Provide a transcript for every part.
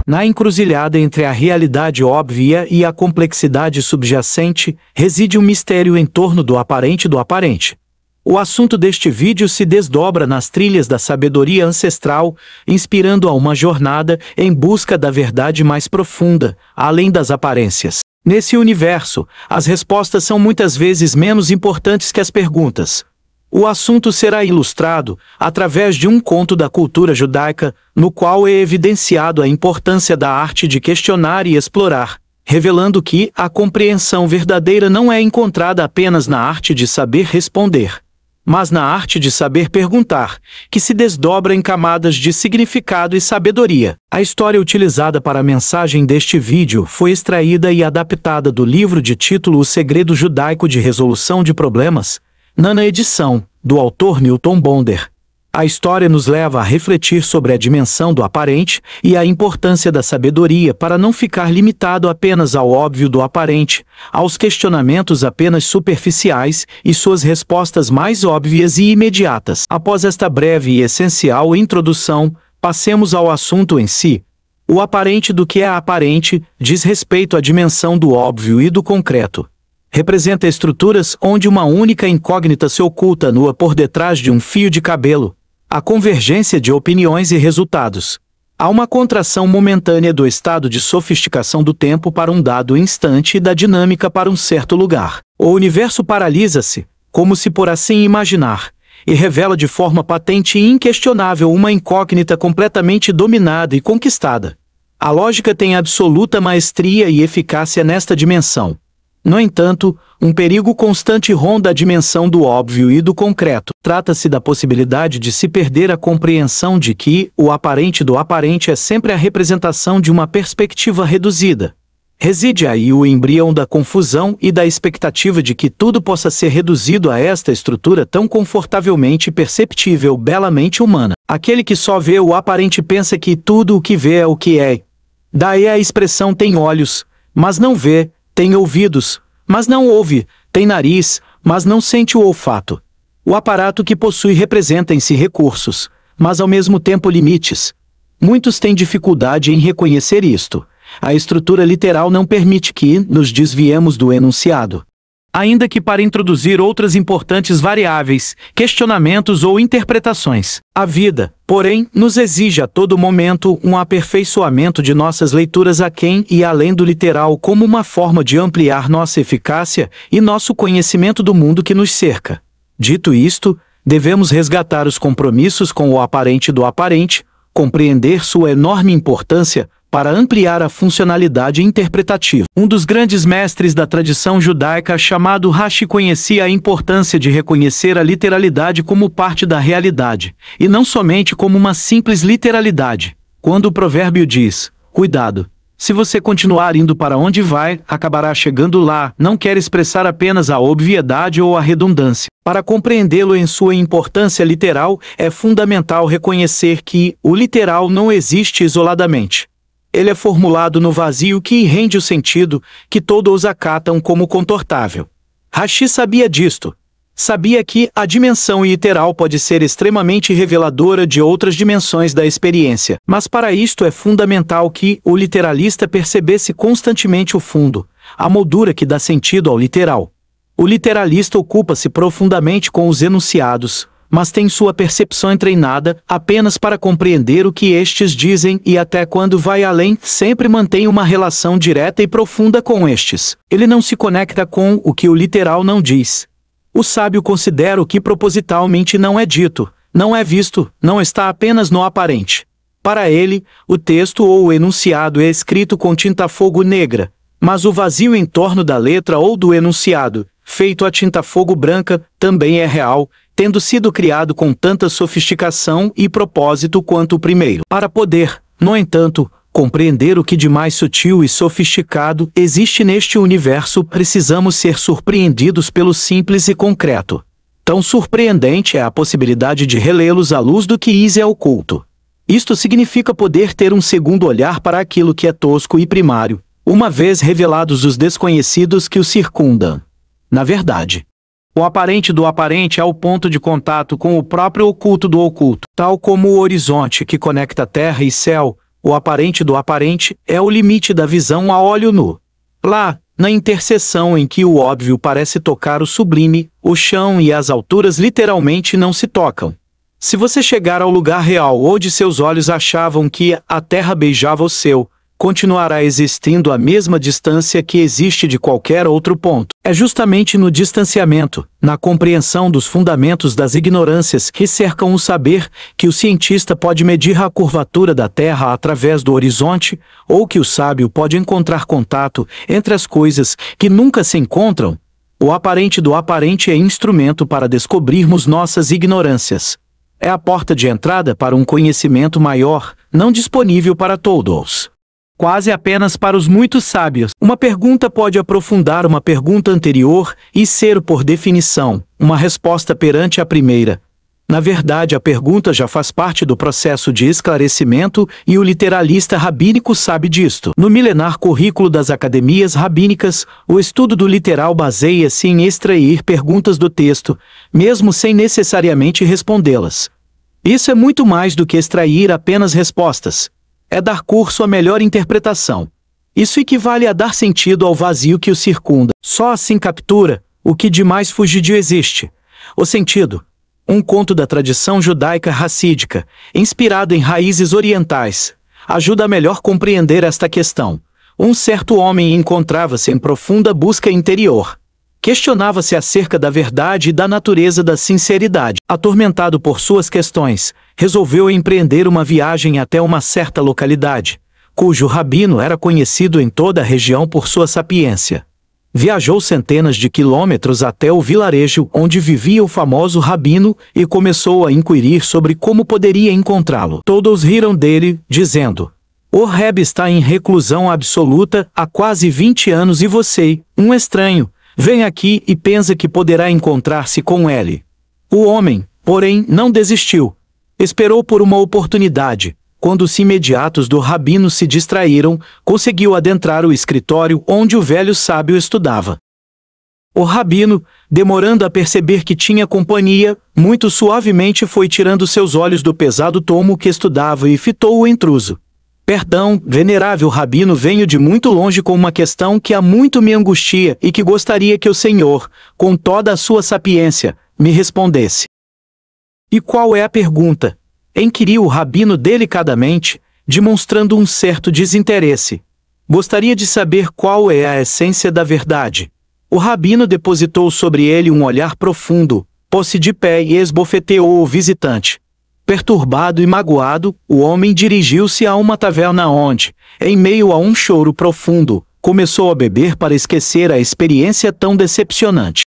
Na encruzilhada entre a realidade óbvia e a complexidade subjacente, reside um mistério em torno do aparente do aparente. O assunto deste vídeo se desdobra nas trilhas da sabedoria ancestral, inspirando a uma jornada em busca da verdade mais profunda, além das aparências. Nesse universo, as respostas são muitas vezes menos importantes que as perguntas. O assunto será ilustrado através de um conto da cultura judaica, no qual é evidenciado a importância da arte de questionar e explorar, revelando que a compreensão verdadeira não é encontrada apenas na arte de saber responder, mas na arte de saber perguntar, que se desdobra em camadas de significado e sabedoria. A história utilizada para a mensagem deste vídeo foi extraída e adaptada do livro de título O Segredo Judaico de Resolução de Problemas, nona edição, do autor Milton Bonder. A história nos leva a refletir sobre a dimensão do aparente e a importância da sabedoria para não ficar limitado apenas ao óbvio do aparente, aos questionamentos apenas superficiais e suas respostas mais óbvias e imediatas. Após esta breve e essencial introdução, passemos ao assunto em si. O aparente do que é aparente diz respeito à dimensão do óbvio e do concreto. Representa estruturas onde uma única incógnita se oculta nua por detrás de um fio de cabelo. A convergência de opiniões e resultados. Há uma contração momentânea do estado de sofisticação do tempo para um dado instante e da dinâmica para um certo lugar. O universo paralisa-se, como se por assim imaginar, e revela de forma patente e inquestionável uma incógnita completamente dominada e conquistada. A lógica tem absoluta maestria e eficácia nesta dimensão. No entanto, um perigo constante ronda a dimensão do óbvio e do concreto. Trata-se da possibilidade de se perder a compreensão de que o aparente do aparente é sempre a representação de uma perspectiva reduzida. Reside aí o embrião da confusão e da expectativa de que tudo possa ser reduzido a esta estrutura tão confortavelmente perceptível, belamente humana. Aquele que só vê o aparente pensa que tudo o que vê é o que é. Daí a expressão tem olhos, mas não vê, tem ouvidos, mas não ouve, tem nariz, mas não sente o olfato. O aparato que possui representa em si recursos, mas ao mesmo tempo limites. Muitos têm dificuldade em reconhecer isto. A estrutura literal não permite que nos desviemos do enunciado. Ainda que para introduzir outras importantes variáveis, questionamentos ou interpretações. A vida, porém, nos exige a todo momento um aperfeiçoamento de nossas leituras aquém e além do literal como uma forma de ampliar nossa eficácia e nosso conhecimento do mundo que nos cerca. Dito isto, devemos resgatar os compromissos com o aparente do aparente, compreender sua enorme importância, para ampliar a funcionalidade interpretativa. Um dos grandes mestres da tradição judaica chamado Rashi conhecia a importância de reconhecer a literalidade como parte da realidade, e não somente como uma simples literalidade. Quando o provérbio diz, cuidado, se você continuar indo para onde vai, acabará chegando lá, não quer expressar apenas a obviedade ou a redundância. Para compreendê-lo em sua importância literal, é fundamental reconhecer que o literal não existe isoladamente. Ele é formulado no vazio que rende o sentido, que todos acatam como contortável. Rashi sabia disto. Sabia que a dimensão literal pode ser extremamente reveladora de outras dimensões da experiência, mas para isto é fundamental que o literalista percebesse constantemente o fundo, a moldura que dá sentido ao literal. O literalista ocupa-se profundamente com os enunciados, mas tem sua percepção treinada apenas para compreender o que estes dizem e até quando vai além, sempre mantém uma relação direta e profunda com estes. Ele não se conecta com o que o literal não diz. O sábio considera o que propositalmente não é dito, não é visto, não está apenas no aparente. Para ele, o texto ou o enunciado é escrito com tinta-fogo negra, mas o vazio em torno da letra ou do enunciado, feito a tinta-fogo branca, também é real, tendo sido criado com tanta sofisticação e propósito quanto o primeiro. Para poder, no entanto, compreender o que de mais sutil e sofisticado existe neste universo, precisamos ser surpreendidos pelo simples e concreto. Tão surpreendente é a possibilidade de relê-los à luz do que lhes é oculto. Isto significa poder ter um segundo olhar para aquilo que é tosco e primário, uma vez revelados os desconhecidos que o circundam. Na verdade, o aparente do aparente é o ponto de contato com o próprio oculto do oculto. Tal como o horizonte que conecta terra e céu, o aparente do aparente, é o limite da visão a olho nu. Lá, na interseção em que o óbvio parece tocar o sublime, o chão e as alturas literalmente não se tocam. Se você chegar ao lugar real onde seus olhos achavam que a terra beijava o seu, continuará existindo a mesma distância que existe de qualquer outro ponto. É justamente no distanciamento, na compreensão dos fundamentos das ignorâncias que cercam o saber, que o cientista pode medir a curvatura da Terra através do horizonte, ou que o sábio pode encontrar contato entre as coisas que nunca se encontram. O aparente do aparente é instrumento para descobrirmos nossas ignorâncias. É a porta de entrada para um conhecimento maior, não disponível para todos. Quase apenas para os muito sábios. Uma pergunta pode aprofundar uma pergunta anterior e ser, por definição, uma resposta perante a primeira. Na verdade, a pergunta já faz parte do processo de esclarecimento e o literalista rabínico sabe disto. No milenar currículo das academias rabínicas, o estudo do literal baseia-se em extrair perguntas do texto, mesmo sem necessariamente respondê-las. Isso é muito mais do que extrair apenas respostas. É dar curso à melhor interpretação. Isso equivale a dar sentido ao vazio que o circunda. Só assim captura o que de mais fugidio existe. O sentido. Um conto da tradição judaica racídica, inspirado em raízes orientais, ajuda a melhor compreender esta questão. Um certo homem encontrava-se em profunda busca interior. Questionava-se acerca da verdade e da natureza da sinceridade. Atormentado por suas questões, resolveu empreender uma viagem até uma certa localidade, cujo rabino era conhecido em toda a região por sua sapiência. Viajou centenas de quilômetros até o vilarejo onde vivia o famoso rabino e começou a inquirir sobre como poderia encontrá-lo. Todos riram dele, dizendo: "O Rebbe está em reclusão absoluta há quase 20 anos e você, um estranho, vem aqui e pensa que poderá encontrar-se com ele." O homem, porém, não desistiu. Esperou por uma oportunidade. Quando os imediatos do rabino se distraíram, conseguiu adentrar o escritório onde o velho sábio estudava. O rabino, demorando a perceber que tinha companhia, muito suavemente foi tirando seus olhos do pesado tomo que estudava e fitou o intruso. "Perdão, venerável rabino, venho de muito longe com uma questão que há muito me angustia e que gostaria que o senhor, com toda a sua sapiência, me respondesse." "E qual é a pergunta?" inquiriu o rabino delicadamente, demonstrando um certo desinteresse. "Gostaria de saber qual é a essência da verdade." O rabino depositou sobre ele um olhar profundo, pôs-se de pé e esbofeteou o visitante. Perturbado e magoado, o homem dirigiu-se a uma taverna onde, em meio a um choro profundo, começou a beber para esquecer a experiência tão decepcionante.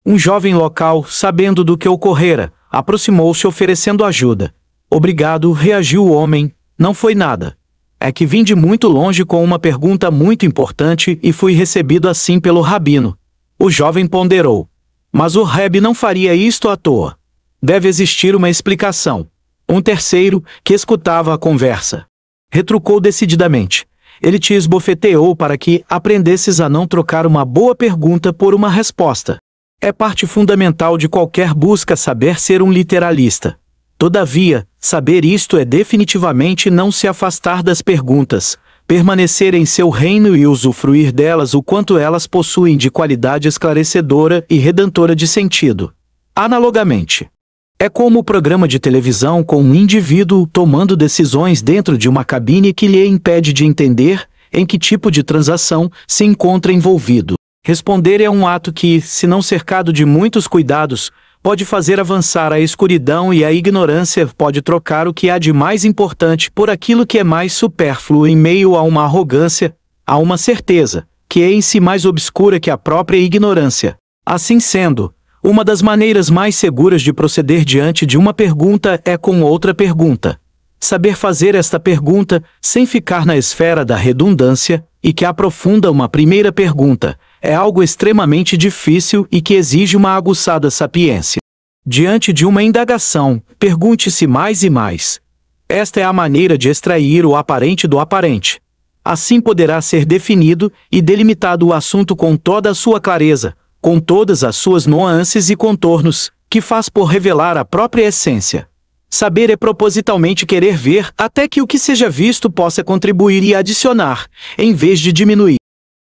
Um jovem local, sabendo do que ocorrera, aproximou-se oferecendo ajuda. "Obrigado", reagiu o homem, "não foi nada. É que vim de muito longe com uma pergunta muito importante e fui recebido assim pelo rabino." O jovem ponderou. Mas o Rebbe não faria isto à toa. Deve existir uma explicação. Um terceiro, que escutava a conversa, retrucou decididamente. "Ele te esbofeteou para que aprendesses a não trocar uma boa pergunta por uma resposta. É parte fundamental de qualquer busca saber ser um literalista. Todavia, saber isto é definitivamente não se afastar das perguntas, permanecer em seu reino e usufruir delas o quanto elas possuem de qualidade esclarecedora e redentora de sentido. Analogamente, é como o programa de televisão com um indivíduo tomando decisões dentro de uma cabine que lhe impede de entender em que tipo de transação se encontra envolvido. Responder é um ato que, se não cercado de muitos cuidados, pode fazer avançar a escuridão e a ignorância pode trocar o que há de mais importante por aquilo que é mais supérfluo em meio a uma arrogância, a uma certeza, que é em si mais obscura que a própria ignorância. Assim sendo, uma das maneiras mais seguras de proceder diante de uma pergunta é com outra pergunta. Saber fazer esta pergunta, sem ficar na esfera da redundância, e que aprofunda uma primeira pergunta, é algo extremamente difícil e que exige uma aguçada sapiência. Diante de uma indagação, pergunte-se mais e mais. Esta é a maneira de extrair o aparente do aparente. Assim poderá ser definido e delimitado o assunto com toda a sua clareza, com todas as suas nuances e contornos, que faz por revelar a própria essência. Saber é propositalmente querer ver até que o que seja visto possa contribuir e adicionar, em vez de diminuir.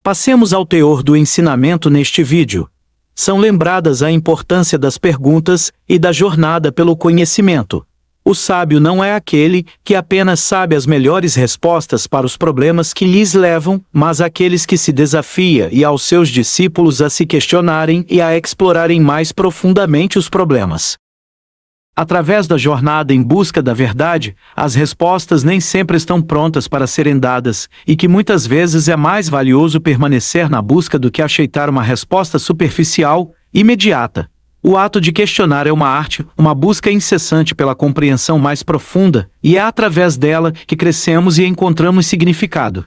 Passemos ao teor do ensinamento neste vídeo. São lembradas a importância das perguntas e da jornada pelo conhecimento. O sábio não é aquele que apenas sabe as melhores respostas para os problemas que lhes levam, mas aqueles que se desafia e aos seus discípulos a se questionarem e a explorarem mais profundamente os problemas. Através da jornada em busca da verdade, as respostas nem sempre estão prontas para serem dadas, e que muitas vezes é mais valioso permanecer na busca do que aceitar uma resposta superficial, imediata. O ato de questionar é uma arte, uma busca incessante pela compreensão mais profunda, e é através dela que crescemos e encontramos significado.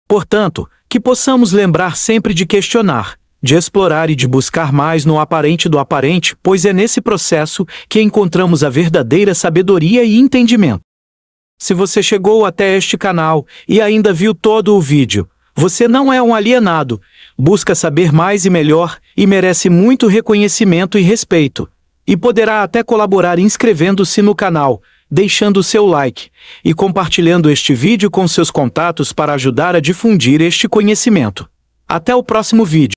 Portanto, que possamos lembrar sempre de questionar, de explorar e de buscar mais no aparente do aparente, pois é nesse processo que encontramos a verdadeira sabedoria e entendimento. Se você chegou até este canal e ainda viu todo o vídeo, você não é um alienado, busca saber mais e melhor e merece muito reconhecimento e respeito. E poderá até colaborar inscrevendo-se no canal, deixando o seu like e compartilhando este vídeo com seus contatos para ajudar a difundir este conhecimento. Até o próximo vídeo.